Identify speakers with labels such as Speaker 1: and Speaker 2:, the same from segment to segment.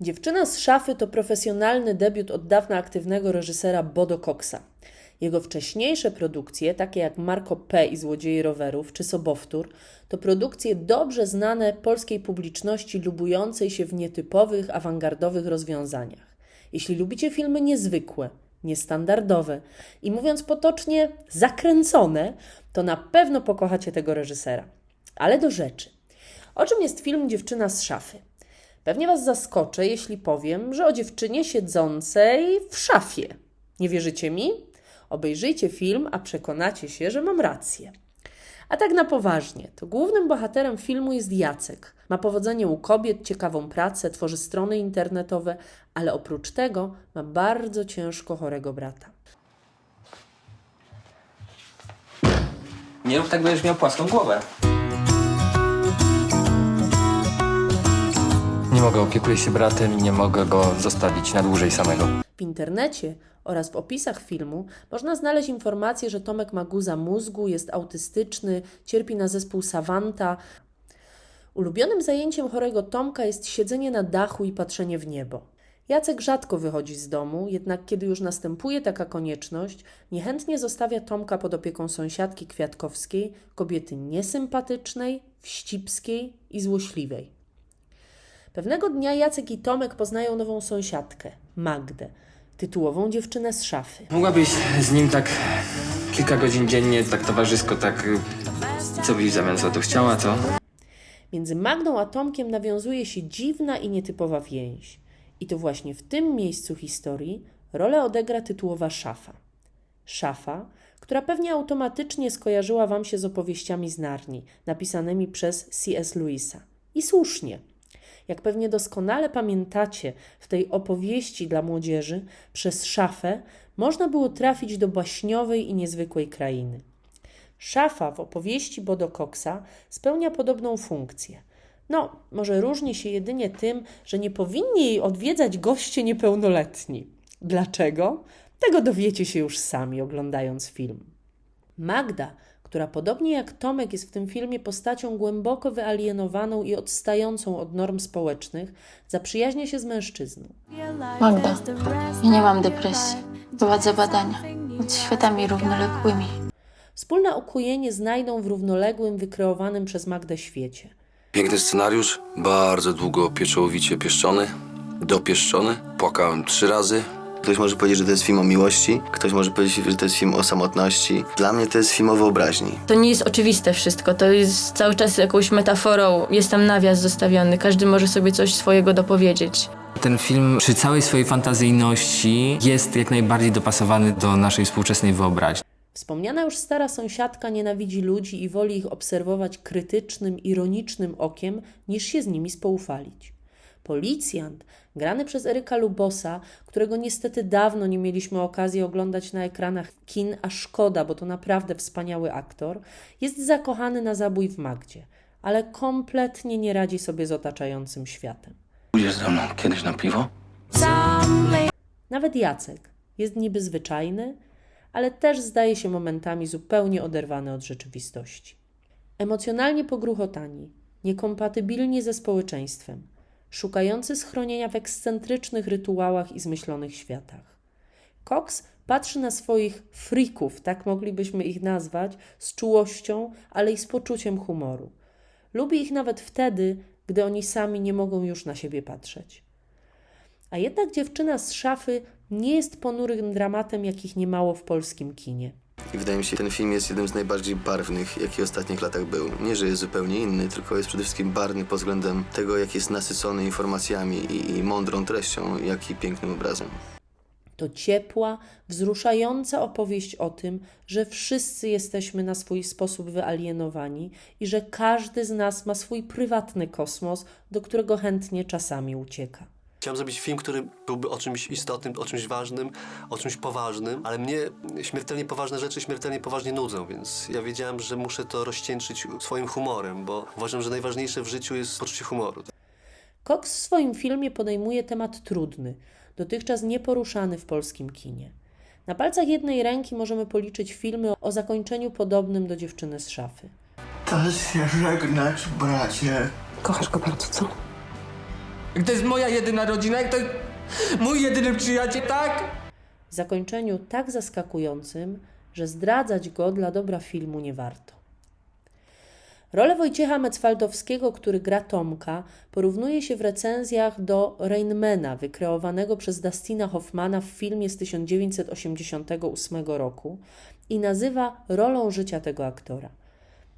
Speaker 1: Dziewczyna z szafy to profesjonalny debiut od dawna aktywnego reżysera Bodo Coxa. Jego wcześniejsze produkcje, takie jak Marco P. i Złodzieje rowerów czy Sobowtór, to produkcje dobrze znane polskiej publiczności lubującej się w nietypowych, awangardowych rozwiązaniach. Jeśli lubicie filmy niezwykłe, niestandardowe i mówiąc potocznie zakręcone, to na pewno pokochacie tego reżysera. Ale do rzeczy. O czym jest film Dziewczyna z szafy? Pewnie Was zaskoczę, jeśli powiem, że o dziewczynie siedzącej w szafie. Nie wierzycie mi? Obejrzyjcie film, a przekonacie się, że mam rację. A tak na poważnie, to głównym bohaterem filmu jest Jacek. Ma powodzenie u kobiet, ciekawą pracę, tworzy strony internetowe, ale oprócz tego ma bardzo ciężko chorego brata.
Speaker 2: Nie rób tak, będziesz miał płaską głowę. Nie mogę, opiekuję się bratem i nie mogę go zostawić na dłużej samego.
Speaker 1: W internecie oraz w opisach filmu można znaleźć informację, że Tomek ma guza mózgu, jest autystyczny, cierpi na zespół Savanta. Ulubionym zajęciem chorego Tomka jest siedzenie na dachu i patrzenie w niebo. Jacek rzadko wychodzi z domu, jednak kiedy już następuje taka konieczność, niechętnie zostawia Tomka pod opieką sąsiadki Kwiatkowskiej, kobiety niesympatycznej, wścibskiej i złośliwej. Pewnego dnia Jacek i Tomek poznają nową sąsiadkę, Magdę, tytułową dziewczynę z szafy.
Speaker 2: Mogłabyś z nim tak kilka godzin dziennie, tak towarzysko, tak... Co byś w zamian za to chciała, co?
Speaker 1: Między Magdą a Tomkiem nawiązuje się dziwna i nietypowa więź. I to właśnie w tym miejscu historii rolę odegra tytułowa szafa. Szafa, która pewnie automatycznie skojarzyła Wam się z opowieściami z Narni, napisanymi przez C.S. Lewisa. I słusznie. Jak pewnie doskonale pamiętacie, w tej opowieści dla młodzieży przez szafę można było trafić do baśniowej i niezwykłej krainy. Szafa w opowieści Bodo Coxa spełnia podobną funkcję. No, może różni się jedynie tym, że nie powinni jej odwiedzać goście niepełnoletni. Dlaczego? Tego dowiecie się już sami, oglądając film. Magda, która podobnie jak Tomek jest w tym filmie postacią głęboko wyalienowaną i odstającą od norm społecznych, zaprzyjaźnia się z mężczyzną.
Speaker 3: Magda, ja nie mam depresji. Prowadzę badania nad światami równoległymi.
Speaker 1: Wspólne ukojenie znajdą w równoległym, wykreowanym przez Magdę świecie.
Speaker 4: Piękny scenariusz, bardzo długo pieczołowicie pieszczony, dopieszczony. Płakałem 3 razy. Ktoś może powiedzieć, że to jest film o miłości, ktoś może powiedzieć, że to jest film o samotności. Dla mnie to jest film o wyobraźni.
Speaker 5: To nie jest oczywiste wszystko, to jest cały czas jakąś metaforą, jest tam nawias zostawiony, każdy może sobie coś swojego dopowiedzieć.
Speaker 2: Ten film przy całej swojej fantazyjności jest jak najbardziej dopasowany do naszej współczesnej wyobraźni.
Speaker 1: Wspomniana już stara sąsiadka nienawidzi ludzi i woli ich obserwować krytycznym, ironicznym okiem, niż się z nimi spoufalić. Policjant, grany przez Eryka Lubosa, którego niestety dawno nie mieliśmy okazji oglądać na ekranach kin, a szkoda, bo to naprawdę wspaniały aktor, jest zakochany na zabój w Magdzie, ale kompletnie nie radzi sobie z otaczającym światem.
Speaker 2: Pójdziesz ze mną kiedyś na piwo?
Speaker 1: Nawet Jacek jest niby zwyczajny, ale też zdaje się momentami zupełnie oderwany od rzeczywistości. Emocjonalnie pogruchotani, niekompatybilni ze społeczeństwem, szukający schronienia w ekscentrycznych rytuałach i zmyślonych światach. Cox patrzy na swoich frików, tak moglibyśmy ich nazwać, z czułością, ale i z poczuciem humoru. Lubi ich nawet wtedy, gdy oni sami nie mogą już na siebie patrzeć. A jednak dziewczyna z szafy nie jest ponurym dramatem, jakich niemało w polskim kinie.
Speaker 4: I wydaje mi się, że ten film jest jednym z najbardziej barwnych, jaki w ostatnich latach był. Nie, że jest zupełnie inny, tylko jest przede wszystkim barwny pod względem tego, jak jest nasycony informacjami i mądrą treścią, jak i pięknym obrazem.
Speaker 1: To ciepła, wzruszająca opowieść o tym, że wszyscy jesteśmy na swój sposób wyalienowani i że każdy z nas ma swój prywatny kosmos, do którego chętnie czasami ucieka.
Speaker 6: Chciałem zrobić film, który byłby o czymś istotnym, o czymś ważnym, o czymś poważnym, ale mnie śmiertelnie poważne rzeczy śmiertelnie poważnie nudzą, więc ja wiedziałem, że muszę to rozcieńczyć swoim humorem, bo uważam, że najważniejsze w życiu jest poczucie humoru.
Speaker 1: Cox w swoim filmie podejmuje temat trudny, dotychczas nieporuszany w polskim kinie. Na palcach jednej ręki możemy policzyć filmy o zakończeniu podobnym do Dziewczyny z szafy.
Speaker 7: Czas się żegnać, bracie.
Speaker 8: Kochasz go bardzo, co?
Speaker 2: Jak to jest moja jedyna rodzina, jak to jest mój jedyny przyjaciel, tak?
Speaker 1: W zakończeniu tak zaskakującym, że zdradzać go dla dobra filmu nie warto. Rolę Wojciecha Mecwaldowskiego, który gra Tomka, porównuje się w recenzjach do Rainmana, wykreowanego przez Dustina Hoffmana w filmie z 1988 roku i nazywa rolą życia tego aktora.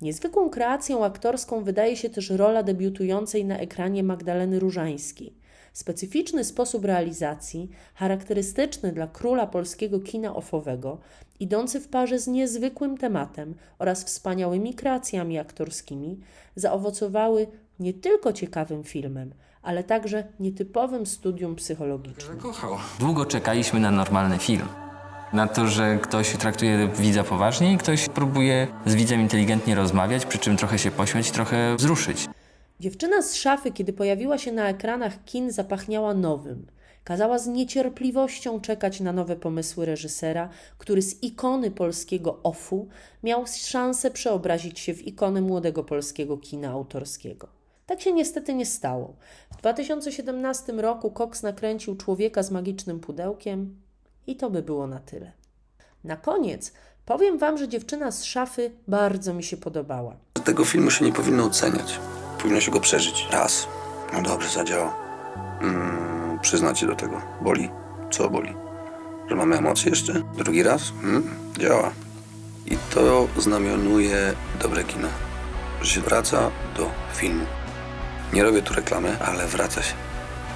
Speaker 1: Niezwykłą kreacją aktorską wydaje się też rola debiutującej na ekranie Magdaleny Różańskiej. Specyficzny sposób realizacji, charakterystyczny dla króla polskiego kina offowego, idący w parze z niezwykłym tematem oraz wspaniałymi kreacjami aktorskimi, zaowocowały nie tylko ciekawym filmem, ale także nietypowym studium psychologicznym.
Speaker 2: Zakochał. Długo czekaliśmy na normalny film. Na to, że ktoś traktuje widza poważnie i ktoś próbuje z widzem inteligentnie rozmawiać, przy czym trochę się pośmiać, trochę wzruszyć.
Speaker 1: Dziewczyna z szafy, kiedy pojawiła się na ekranach kin, zapachniała nowym. Kazała z niecierpliwością czekać na nowe pomysły reżysera, który z ikony polskiego offu miał szansę przeobrazić się w ikonę młodego polskiego kina autorskiego. Tak się niestety nie stało. W 2017 roku Cox nakręcił Człowieka z magicznym pudełkiem i to by było na tyle. Na koniec powiem Wam, że Dziewczyna z szafy bardzo mi się podobała.
Speaker 4: Tego filmu się nie powinno oceniać. Powinno się go przeżyć. Raz. No dobrze, zadziałał. Przyznać się do tego. Boli. Co boli? Że mamy emocje jeszcze? Drugi raz? Działa. I to znamionuje dobre kino. Że się wraca do filmu. Nie robię tu reklamy, ale wraca się.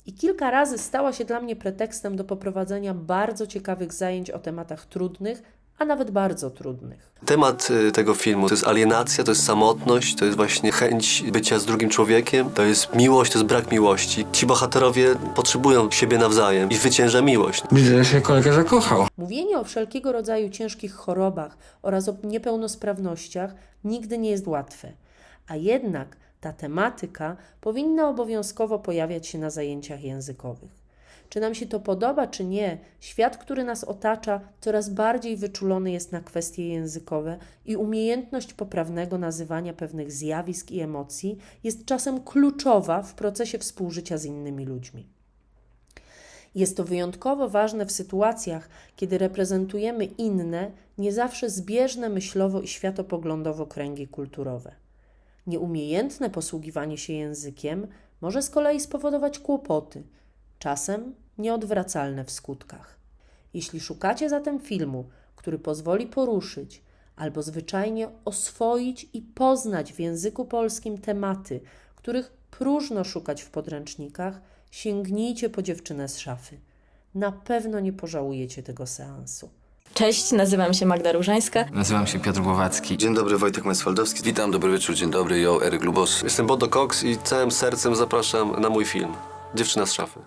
Speaker 1: I kilka razy stała się dla mnie pretekstem do poprowadzenia bardzo ciekawych zajęć o tematach trudnych, a nawet bardzo trudnych.
Speaker 6: Temat tego filmu to jest alienacja, to jest samotność, to jest właśnie chęć bycia z drugim człowiekiem, to jest miłość, to jest brak miłości. Ci bohaterowie potrzebują siebie nawzajem i zwycięża miłość.
Speaker 2: Widzę, że się kolega zakochał.
Speaker 1: Mówienie o wszelkiego rodzaju ciężkich chorobach oraz o niepełnosprawnościach nigdy nie jest łatwe, a jednak ta tematyka powinna obowiązkowo pojawiać się na zajęciach językowych. Czy nam się to podoba, czy nie, świat, który nas otacza, coraz bardziej wyczulony jest na kwestie językowe i umiejętność poprawnego nazywania pewnych zjawisk i emocji jest czasem kluczowa w procesie współżycia z innymi ludźmi. Jest to wyjątkowo ważne w sytuacjach, kiedy reprezentujemy inne, nie zawsze zbieżne myślowo i światopoglądowo kręgi kulturowe. Nieumiejętne posługiwanie się językiem może z kolei spowodować kłopoty, czasem nieodwracalne w skutkach. Jeśli szukacie zatem filmu, który pozwoli poruszyć albo zwyczajnie oswoić i poznać w języku polskim tematy, których próżno szukać w podręcznikach, sięgnijcie po Dziewczynę z szafy. Na pewno nie pożałujecie tego seansu.
Speaker 5: Cześć, nazywam się Magda Różańska.
Speaker 2: Nazywam się Piotr Głowacki.
Speaker 4: Dzień dobry, Wojtek Mecwaldowski. Witam, dobry wieczór, dzień dobry, Eryk Lubos.
Speaker 6: Jestem Bodo Cox i całym sercem zapraszam na mój film Dziewczyna z szafy.